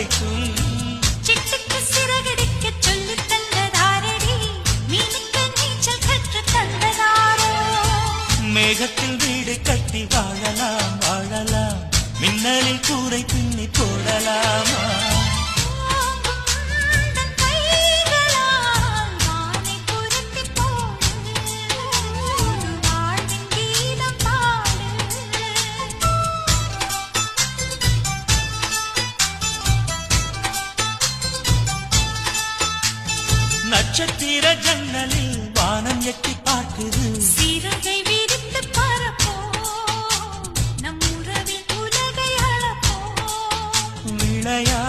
வரைக்கும் சிட்டுக்கு சிறகடிக்க சொல்லி தந்ததாரடி மீனுக்கு நீச்சல் கற்று தந்ததாரோ மேகத்தில் வீடு கட்டி வாழலாம் வாழலாம் மின்னலில் கூரை பின்னி போடலாமா நட்சத்திர ஜன்னலில் வானம் எட்டி பார்க்குது சிறகை விரித்து பறப்போம் நம் உறவில் உலகை அளப்போம் விளையா